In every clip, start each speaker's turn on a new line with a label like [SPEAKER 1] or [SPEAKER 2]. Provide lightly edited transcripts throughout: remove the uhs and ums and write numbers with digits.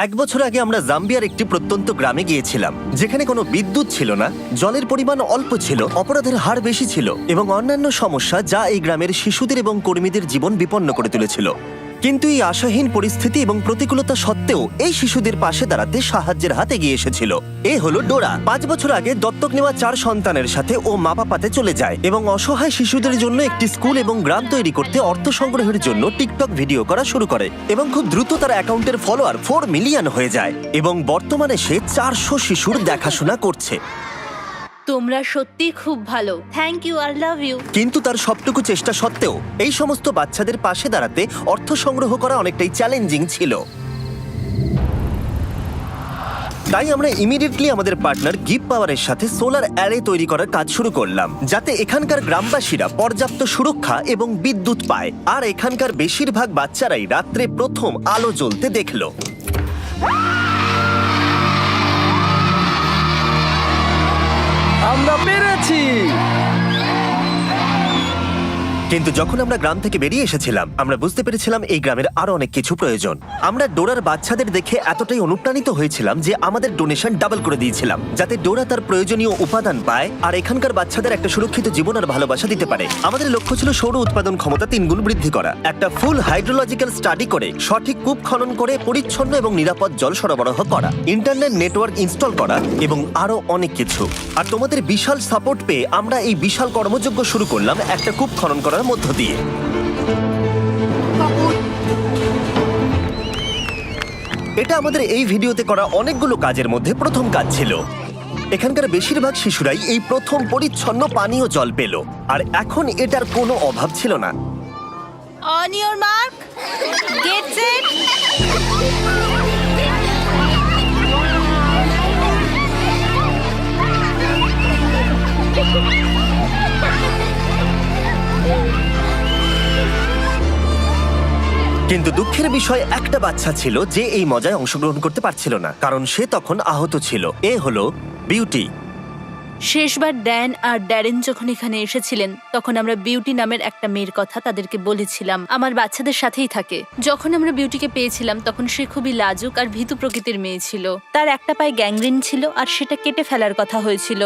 [SPEAKER 1] এক বছর আগে আমরা জাম্বিয়ার একটি প্রত্যন্ত গ্রামে গিয়েছিলাম, যেখানে কোনো বিদ্যুৎ ছিল না, জলের পরিমাণ অল্প ছিল, অপরাধের হার বেশি ছিল এবং অন্যান্য সমস্যা যা এই গ্রামের শিশুদের এবং কর্মীদের জীবন বিপন্ন করে তুলেছিল। কিন্তু এই আশাহীন পরিস্থিতি এবং প্রতিকূলতা সত্ত্বেও এই শিশুদের পাশে দাঁড়াতে সাহায্যের হাত এগিয়ে এসেছিল। এ হলো ডোরা। 5 বছর আগে দত্তক নেওয়া 4 সন্তানের সাথে ও মা বাবাতে চলে যায় এবং অসহায় শিশুদের জন্য একটি স্কুল এবং গ্রাম তৈরি করতে অর্থ সংগ্রহের জন্য টিকটক ভিডিও করা শুরু করে এবং খুব দ্রুত তার অ্যাকাউন্টের ফলোয়ার 4 মিলিয়ন হয়ে যায় এবং বর্তমানে সে 400 শিশুর দেখাশোনা করছে।
[SPEAKER 2] তোমরা সত্যি খুব ভালো। Thank you, I love you.
[SPEAKER 1] কিন্তু তার সবটুকু চেষ্টা সত্ত্বেও এই সমস্ত বাচ্চাদের পাশে দাঁড়াতে অর্থ সংগ্রহ করা অনেকটাই চ্যালেঞ্জিং ছিল। তাই আমরা ইমিডিয়েটলি আমাদের পার্টনার গিভ পাওয়ারের সাথে সোলার অ্যারে তৈরি করার কাজ শুরু করলাম, যাতে এখানকার গ্রামবাসীরা পর্যাপ্ত সুরক্ষা এবং বিদ্যুৎ পায়। আর এখানকার বেশিরভাগ বাচ্চারাই রাত্রে প্রথম আলো জ্বলতে দেখলো।
[SPEAKER 3] আমরা পেরেছি।
[SPEAKER 1] কিন্তু যখন আমরা গ্রাম থেকে বেরিয়ে এসেছিলাম, আমরা বুঝতে পেরেছিলাম এই গ্রামের আরো অনেক কিছু প্রয়োজন। আমরা ডোরার বাচ্চাদের দেখে এতটাই অনুপ্রাণিত হয়েছিলাম যে আমাদের ডোনেশন ডাবল করে দিয়েছিলাম, যাতে ডোরা তার প্রয়োজনীয় উপাদান পায় আর এখানকার বাচ্চাদের একটা সুরক্ষিত জীবন আর ভালোবাসা দিতে পারে। আমাদের লক্ষ্য ছিল সৌর উৎপাদন ক্ষমতা 3 গুণ বৃদ্ধি করা, একটা ফুল হাইড্রোলজিক্যাল স্টাডি করে সঠিক কূপ খনন করে পরিচ্ছন্ন এবং নিরাপদ জল সরবরাহ করা, ইন্টারনেট নেটওয়ার্ক ইনস্টল করা এবং আরো অনেক কিছু। আর তোমাদের বিশাল সাপোর্ট পেয়ে আমরা এই বিশাল কর্মযজ্ঞ শুরু করলাম একটা কূপ খনন করার মধ্য দিয়ে। এটা আমাদের এই ভিডিওতে করা অনেকগুলো কাজের মধ্যে প্রথম কাজ ছিল। এখানকার বেশিরভাগ শিশুরাই এই প্রথম পরিচ্ছন্ন পানীয় জল পেল, আর এখন এটার কোনো অভাব ছিল না।
[SPEAKER 2] On your mark, get set.
[SPEAKER 1] কিন্তু দুঃখের বিষয় একটা বাচ্চা ছিল যে এই মজায় অংশগ্রহণ করতে পারছিল না, কারণ সে তখন আহত ছিল। এ হলো বিউটি।
[SPEAKER 2] শেষবার ড্যান আর ড্যারেন যখন এখানে এসেছিলেন, তখন আমরা বিউটি নামের একটা মেয়ের কথা তাদেরকে বলেছিলাম। আমার বাচ্চাদের সাথেই থাকে। যখন আমরা বিউটিকে পেয়েছিলাম, তখন সে খুবই লাজুক আর ভীতু প্রকৃতির মেয়ে ছিল। তার একটা পায়ে গ্যাংগ্রিন ছিল আর সেটা কেটে ফেলার কথা হয়েছিল।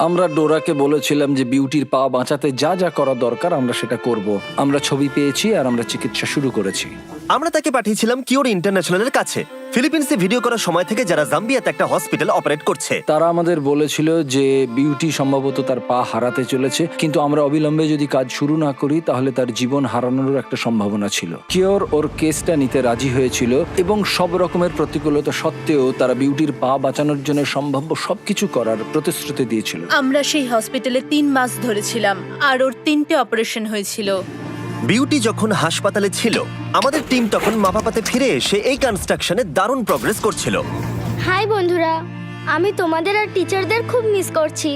[SPEAKER 3] আমরা ডোরাকে বলেছিলাম যে বিউটির পা বাঁচাতে যা যা করা দরকার আমরা সেটা করব। আমরা ছবি পেয়েছি আর আমরা চিকিৎসা শুরু করেছি।
[SPEAKER 1] আমরা তাকে পাঠিয়েছিলাম কিওর ইন্টারন্যাশনালের কাছে, ফিলিপিন্সে ভিডিও করার সময় থেকে, যারা জাম্বিয়াতে একটা হসপিটাল অপারেট করছে।
[SPEAKER 3] তারা আমাদের বলেছিল যে বিউটি সম্ভবত তার পা হারাতে চলেছে, কিন্তু আমরা অবিলম্বে যদি কাজ শুরু না করি তাহলে তার জীবন হারানোর একটা সম্ভাবনা ছিল। কিওর ওর কেসটা নিতে রাজি হয়েছিল এবং সব রকমের প্রতিকূলতা সত্ত্বেও তারা বিউটির পা বাঁচানোর জন্য সম্ভাব্য সবকিছু করার প্রতিশ্রুতি দিয়েছিল।
[SPEAKER 2] আমরা সেই হসপিটালে 3 মাস ধরেছিলাম আর ওর 3টে অপারেশন হয়েছিল।
[SPEAKER 1] বিউটি যখন হাসপাতালে ছিল, আমাদের টিম তখন মাপাপাতে ফিরে এসে এই কনস্ট্রাকশনে দারুণ প্রগ্রেস করছিল।
[SPEAKER 4] হাই বন্ধুরা, আমি তোমাদের আর টিচারদের খুব মিস করছি।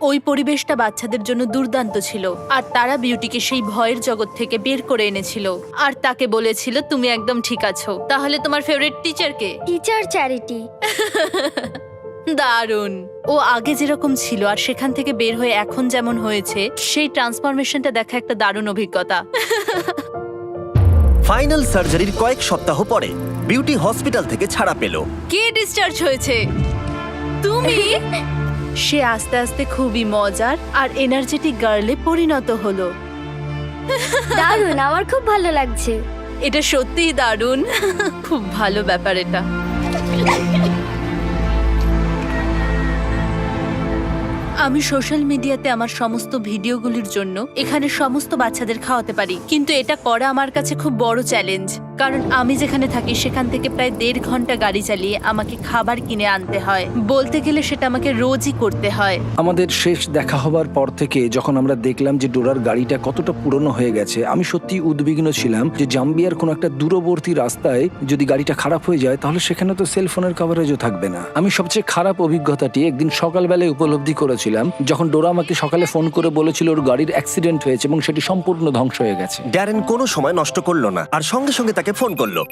[SPEAKER 2] ওই পরিবেশটা বাচ্চাদের জন্য দুর্দান্ত ছিল আর তারা বিউটিকে সেই ভয়ের জগৎ থেকে বের করে এনেছিল আর তাকে বলেছিল তুমি একদম ঠিক আছো। তাহলে তোমার ফেভারিট টিচার কে?
[SPEAKER 4] Teacher Charity.
[SPEAKER 2] দারুণ। ও আগে যেরকম ছিল আর সেখান থেকে বের হয়ে এখন যেমন হয়েছে, সেই ট্রান্সফরমেশনটা দেখা একটা দারুণ অভিজ্ঞতা।
[SPEAKER 1] ফাইনাল সার্জারির কয়েক সপ্তাহ পরে বিউটি হসপিটাল থেকে ছাড়া পেল।
[SPEAKER 2] কে ডিসচার্জ হয়েছে? তুমি? সে আস্তে আস্তে খুবই মজার আর এনার্জেটিক গার্লে পরিণত হলো।
[SPEAKER 4] দারুণ, আমার খুব ভালো লাগছে।
[SPEAKER 2] এটা সত্যিই দারুণ। খুব ভালো ব্যাপার এটা। আমি সোশ্যাল মিডিয়াতে আমার সমস্ত ভিডিওগুলির জন্য এখানে সমস্ত বাচ্চাদের খাওয়াতে পারি, কিন্তু এটা করা আমার কাছে খুব বড় চ্যালেঞ্জ, কারণ আমি যেখানে থাকি সেখান থেকে প্রায় 1.5 ঘন্টা গাড়ি চালিয়ে আমাকে খাবার কিনে আনতে হয়। বলতে গেলে সেটা আমাকে রোজই করতে হয়।
[SPEAKER 3] আমাদের শেষ দেখা হবার পর থেকে যখন আমরা দেখলাম যে ডোরার গাড়িটা কতটা পুরনো হয়ে গেছে, আমি সত্যি উদ্বিগ্ন ছিলাম যে জাম্বিয়ার কোনো একটা দূরবর্তী রাস্তায় যদি গাড়িটা খারাপ হয়ে যায় তাহলে সেখানে তো সেলফোনের কভারেজও থাকবে না। আমি সবচেয়ে খারাপ অভিজ্ঞতাটি একদিন সকালবেলায় উপলব্ধি করেছিলাম, যখন ডোরা আমাকে সকালে ফোন করে বলেছিল ওর গাড়ির অ্যাক্সিডেন্ট হয়েছে এবং সেটি সম্পূর্ণ ধ্বংস হয়ে গেছে।
[SPEAKER 1] ড্যারেন কোনো সময় নষ্ট করলো না আর সঙ্গে সঙ্গে তাকে ফোন করলো।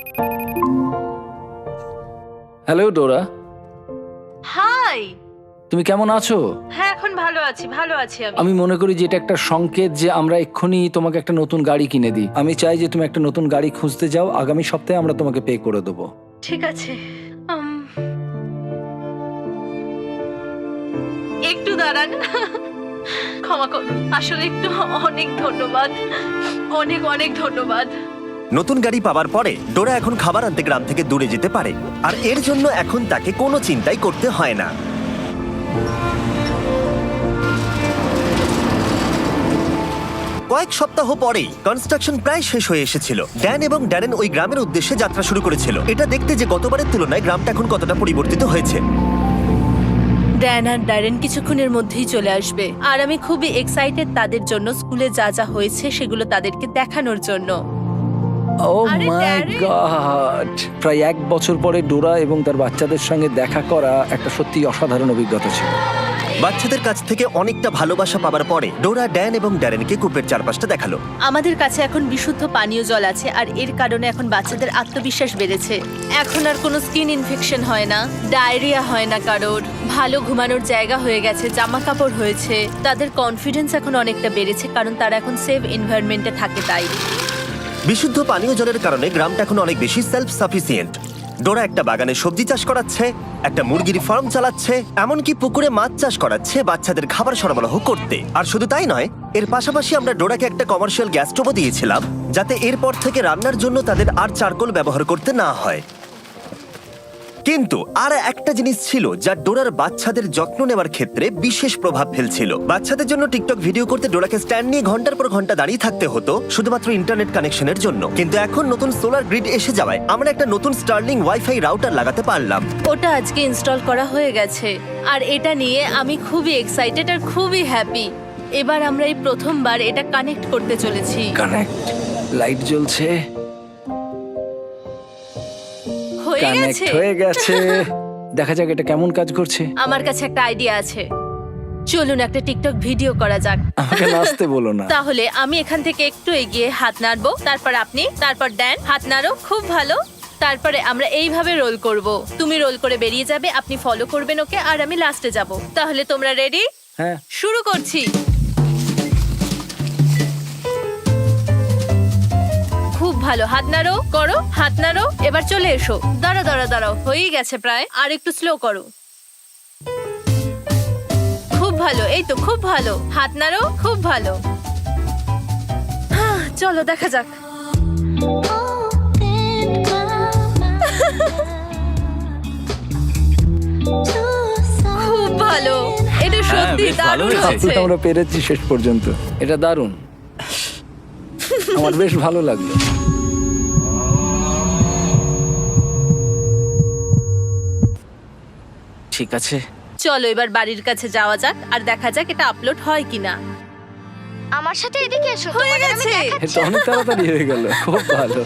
[SPEAKER 3] হ্যালো ডোরা,
[SPEAKER 2] হাই।
[SPEAKER 3] তুমি কেমন আছো?
[SPEAKER 2] হ্যাঁ, এখন ভালো আছি, ভালো আছি আমি।
[SPEAKER 3] আমি মনে করি যে এটা একটা সংকেত যে আমরা এক্ষুনি তোমাকে একটা নতুন গাড়ি কিনে দিই। আমি চাই যে তুমি একটা নতুন গাড়ি খুঁজতে যাও, আগামী সপ্তাহে আমরা তোমাকে পে করে দেবো।
[SPEAKER 2] ঠিক আছে, একটু দাঁড়ান। ক্ষমা করুন, আসলে একটু অনেক ধন্যবাদ, অনেক অনেক ধন্যবাদ।
[SPEAKER 1] নতুন গাড়ি পাওয়ার পরে ডোরা এখন খাবার আনতে গ্রাম থেকে দূরে যেতে পারে, আর এর জন্য এখন তাকে কোনো চিন্তাই করতে হয় না। কয়েক সপ্তাহ পরেই কনস্ট্রাকশন প্রায় শেষ হয়ে এসেছিল। ড্যান এবং ড্যারেন ওই গ্রামের উদ্দেশ্যে যাত্রা শুরু করেছিল, এটা দেখতে যে গতবারের তুলনায় গ্রামটা এখন কতটা পরিবর্তিত হয়েছে।
[SPEAKER 2] ড্যান আর ড্যারেন কিছুক্ষণের মধ্যেই চলে আসবে, আর আমি খুবই এক্সাইটেড তাদের জন্য স্কুলে যা যা হয়েছে সেগুলো তাদেরকে দেখানোর জন্য।
[SPEAKER 3] ও
[SPEAKER 2] আরে
[SPEAKER 3] মাই
[SPEAKER 2] ড্যারেন!
[SPEAKER 3] গড! প্রায় 1 বছর পরে ডোরা এবং তার বাচ্চাদের সঙ্গে দেখা করা একটা সত্যি অসাধারণ অভিজ্ঞতা ছিল।
[SPEAKER 1] বাচ্চাদের কাছ থেকে অনেকটা ভালোবাসা পাওয়ার পরে ডোরা ড্যান এবং ড্যারেনকে কূপের চারপাশটা দেখালো।
[SPEAKER 2] আমাদের কাছে এখন বিশুদ্ধ পানীয় জল আছে, আর এর কারণে এখন বাচ্চাদের আত্মবিশ্বাস বেড়েছে। এখন আর কোনো স্কিন ইনফেকশন হয় না, ডায়রিয়া হয় না কারোর, ভালো ঘুমানোর জায়গা হয়ে গেছে, জামা কাপড় হয়েছে। তাদের কনফিডেন্স এখন অনেকটা বেড়েছে, কারণ তারা এখন সেফ এনভায়রনমেন্টে থাকে। তাই
[SPEAKER 1] বিশুদ্ধ পানীয় জলের কারণে গ্রামটা এখন অনেক বেশি সেলফ সাফিসিয়েন্ট। ডোরা একটা বাগানে সবজি চাষ করাচ্ছে, একটা মুরগির ফার্ম চালাচ্ছে, এমনকি পুকুরে মাছ চাষ করাচ্ছে বাচ্চাদের খাবার সরবরাহ করতে। আর শুধু তাই নয়, এর পাশাপাশি আমরা ডোরাকে একটা কমার্শিয়াল গ্যাস স্টোভও দিয়েছিলাম, যাতে এরপর থেকে রান্নার জন্য তাদের আর চারকোল ব্যবহার করতে না হয়। কিন্তু আর একটা জিনিস ছিল যা ডোরার বাচ্চাদের যত্ন নেওয়ার ক্ষেত্রে বিশেষ প্রভাব ফেলছিল। বাচ্চাদের জন্য টিকটক ভিডিও করতে ডোরাকে স্ট্যান্ড নিয়ে ঘন্টার পর ঘন্টা দাঁড়িয়ে থাকতে হতো শুধুমাত্র ইন্টারনেট কানেকশনের জন্য। কিন্তু এখন নতুন সোলার গ্রিড এসে যাওয়ায় আমরা একটা নতুন স্টার্লিং ওয়াইফাই রাউটার লাগাতে পারলাম।
[SPEAKER 2] ওটা আজকে ইনস্টল করা হয়ে গেছে, আর এটা নিয়ে আমি খুবই এক্সাইটেড আর খুবই হ্যাপি। এবার আমরা এই প্রথমবার এটা কানেক্ট করতে চলেছি।
[SPEAKER 3] কানেক্ট, লাইট জ্বলছে,
[SPEAKER 2] হয়ে
[SPEAKER 3] কানেক্ট
[SPEAKER 2] গেছে।
[SPEAKER 3] হয়ে গেছে। দেখা যাক এটা কেমন কাজ করছে।
[SPEAKER 2] আমার কাছে একটা আইডিয়া আছে, চলুন একটা টিকটক ভিডিও করা যাক।
[SPEAKER 3] আমাকে নাচতে বলো না।
[SPEAKER 2] তাহলে আমি এখান থেকে একটু এগিয়ে হাত নাড়বো, তারপর আপনি, তারপর ড্যান হাত নাড়ো, খুব ভালো। তারপরে আমরা এইভাবে রোল করব, তুমি রোল করে বেরিয়ে যাবে, আপনি ফলো করবেন ওকে, আর আমি লাস্টে যাব। তাহলে তোমরা রেডি?
[SPEAKER 3] হ্যাঁ,
[SPEAKER 2] শুরু করছি। খুব ভালো, হাত নাড়ো, করো, হাত নাড়ো। এবার চলে এসো। দাঁড়াও দাঁড়াও দাঁড়াও, হয়েই গেছে প্রায়, আর একটু স্লো করো। খুব ভালো, এই তো খুব ভালো, হাত নাড়ো, খুব ভালো। চলো দেখা যাক। খুব ভালো, এটা সত্যি
[SPEAKER 5] বেশ ভালো
[SPEAKER 2] দারুণ
[SPEAKER 5] হয়েছে।
[SPEAKER 2] হয়েছে।
[SPEAKER 3] আমরা পেরেছি শেষ পর্যন্ত। এটা দারুণ, আমার বেশ ভালো লাগলো।
[SPEAKER 5] ঠিক আছে।
[SPEAKER 2] চলো এবার বাড়ির কাছে যাওয়া যাক, আর দেখা যাক এটা আপলোড হয় কিনা।
[SPEAKER 4] আমার সাথে এদিকে এসো,
[SPEAKER 2] হয়ে
[SPEAKER 4] তোমাদের আমি
[SPEAKER 2] গেছে।
[SPEAKER 4] দেখাচ্ছি।
[SPEAKER 3] এটা অনেক তাড়াতাড়ি হয়ে গেল, খুব ভালো।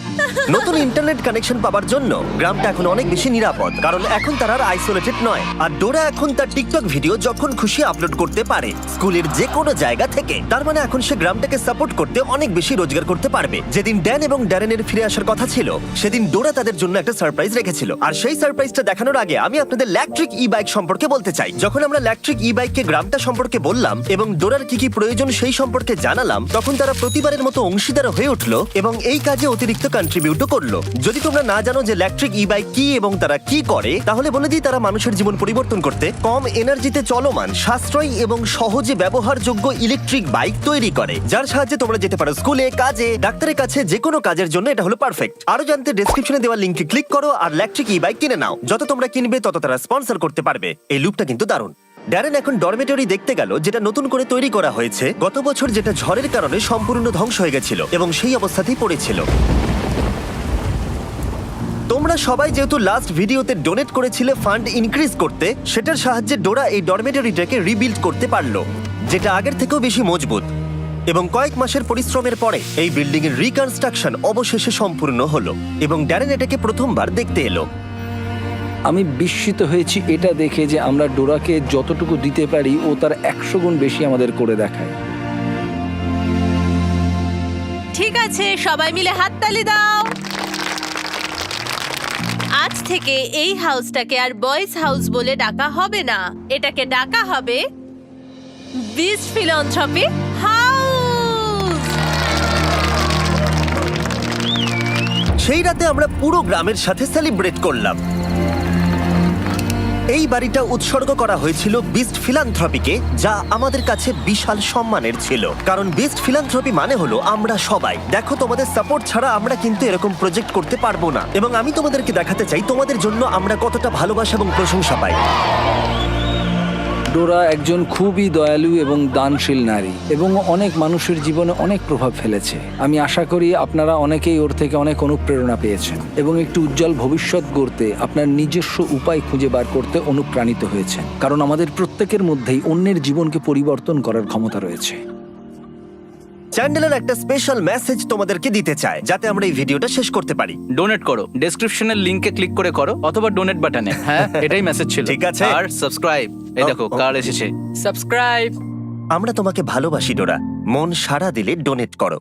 [SPEAKER 1] নতুন ইন্টারনেট কানেকশন পাওয়ার জন্য গ্রামটা এখন অনেক বেশি নিরাপদ, কারণ এখন তারা আর আইসোলেটেড নয়। আর ডোরা এখন তার টিকটক ভিডিও যখন খুশি আপলোড করতে পারে, স্কুলের যে কোনো জায়গা থেকে। তার মানে এখন সে গ্রামটাকে সাপোর্ট করতে অনেক বেশি রোজগার করতে পারবে। যেদিন ড্যান এবং ড্যারেনের ফিরে আসার কথা ছিল, সেদিন ডোরা তাদের জন্য একটা সারপ্রাইজ রেখেছিল। আর সেই সারপ্রাইজটা দেখানোর আগে আমি আপনাদের ইলেকট্রিক ই বাইক সম্পর্কে বলতে চাই। যখন আমরা ইলেকট্রিক ই বাইককে গ্রামটা সম্পর্কে বললাম এবং ডোরার কি কি প্রয়োজন সেই সম্পর্কে জানালাম, তখন তারা প্রতিবারের মতো অংশীদার হয়ে উঠলো এবং এই কাজে অতিরিক্ত কন্ট্রিবিউটও করলো। যদি তোমরা না জানো যে ইলেকট্রিক ই বাইক কি এবং তারা কি করে, তাহলে বলে দিই, তারা মানুষের জীবন পরিবর্তন করতে কম এনার্জিতে চলমান, সাশ্রয়ী এবং সহজে ব্যবহারযোগ্য ইলেকট্রিক বাইক তৈরি করে, যার সাহায্যে তোমরা যেতে পারো স্কুলে, কাজে, ডাক্তারের কাছে, যে কোনো কাজের জন্য এটা হলো পারফেক্ট। আরো জানতে ডেসক্রিপশনে দেওয়া লিংকে ক্লিক করো আর ইলেকট্রিক ই বাইক কিনে নাও। যত তোমরা কিনবে তত তারা স্পন্সর করতে পারবে। এই লুপটা কিন্তু দারুণ। ড্যারেন এখন ডরমেটরি দেখতে গেল, যেটা নতুন করে তৈরি করা হয়েছে গত বছর, যেটা ঝড়ের কারণে সম্পূর্ণ ধ্বংস হয়ে গেছিল এবং সেই অবস্থাতেই পড়েছিল। তোমরা সবাই যেহেতু লাস্ট ভিডিওতে ডোনেট করেছিলে ফান্ড ইনক্রিজ করতে, সেটার সাহায্যে ডোরা এই ডরমেটরিটাকে রিবিল্ড করতে পারলো, যেটা আগের থেকেও বেশি মজবুত। এবং কয়েক মাসের পরিশ্রমের পরে এই বিল্ডিং এর রিকনস্ট্রাকশন অবশেষে সম্পূর্ণ হলো এবং ড্যারেন এটাকে প্রথমবার দেখতে এলো।
[SPEAKER 3] আমি বিস্মিত হয়েছি এটা দেখে যে আমরা ডোরাকে যতটুকু দিতে পারি ও তার 100 গুণ বেশি আমাদের করে দেখায়।
[SPEAKER 2] ঠিক আছে, সবাই মিলে হাততালি দাও। আজ থেকে এই হাউসটাকে আর বয়েজ হাউস বলে ডাকা হবে না, এটাকে ডাকা হবে বিস্ট ফিলান্থ্রপি হাউস।
[SPEAKER 1] সেই রাতে আমরা পুরো গ্রামের সাথে সেলিব্রেট করলাম। এই বাড়িটা উৎসর্গ করা হয়েছিল বিস্ট ফিলান্থ্রপিকে, যা আমাদের কাছে বিশাল সম্মানের ছিল, কারণ বিস্ট ফিলান্থ্রপি মানে হলো আমরা সবাই। দেখো, তোমাদের সাপোর্ট ছাড়া আমরা কিন্তু এরকম প্রজেক্ট করতে পারবো না, এবং আমি তোমাদেরকে দেখাতে চাই তোমাদের জন্য আমরা কতটা ভালোবাসা এবং প্রশংসা পাই।
[SPEAKER 3] ডোরা একজন খুবই দয়ালু এবং দানশীল নারী এবং অনেক মানুষের জীবনে অনেক প্রভাব ফেলেছে। আমি আশা করি আপনারা অনেকেই ওর থেকে অনেক অনুপ্রেরণা পেয়েছেন এবং একটু উজ্জ্বল ভবিষ্যৎ গড়তে আপনার নিজস্ব উপায় খুঁজে বার করতে অনুপ্রাণিত হয়েছেন, কারণ আমাদের প্রত্যেকের মধ্যেই অন্যের জীবনকে পরিবর্তন করার ক্ষমতা রয়েছে।
[SPEAKER 1] চ্যান্ডেলার একটা স্পেশাল মেসেজ তোমাদেরকে দিতে চায়, যাতে আমরা এই ভিডিওটা শেষ করতে পারি।
[SPEAKER 5] ডোনেট করো, ডেসক্রিপশনের লিংকে ক্লিক করে করো, অথবা ডোনেট বাটনে। হ্যাঁ, এটাই মেসেজ ছিল।
[SPEAKER 1] ঠিক আছে।
[SPEAKER 5] আর সাবস্ক্রাইব, এই দেখো কার এসেছে সাবস্ক্রাইব।
[SPEAKER 1] আমরা তোমাকে ভালোবাসি ডোরা, মন সারা দিলে ডোনেট করো।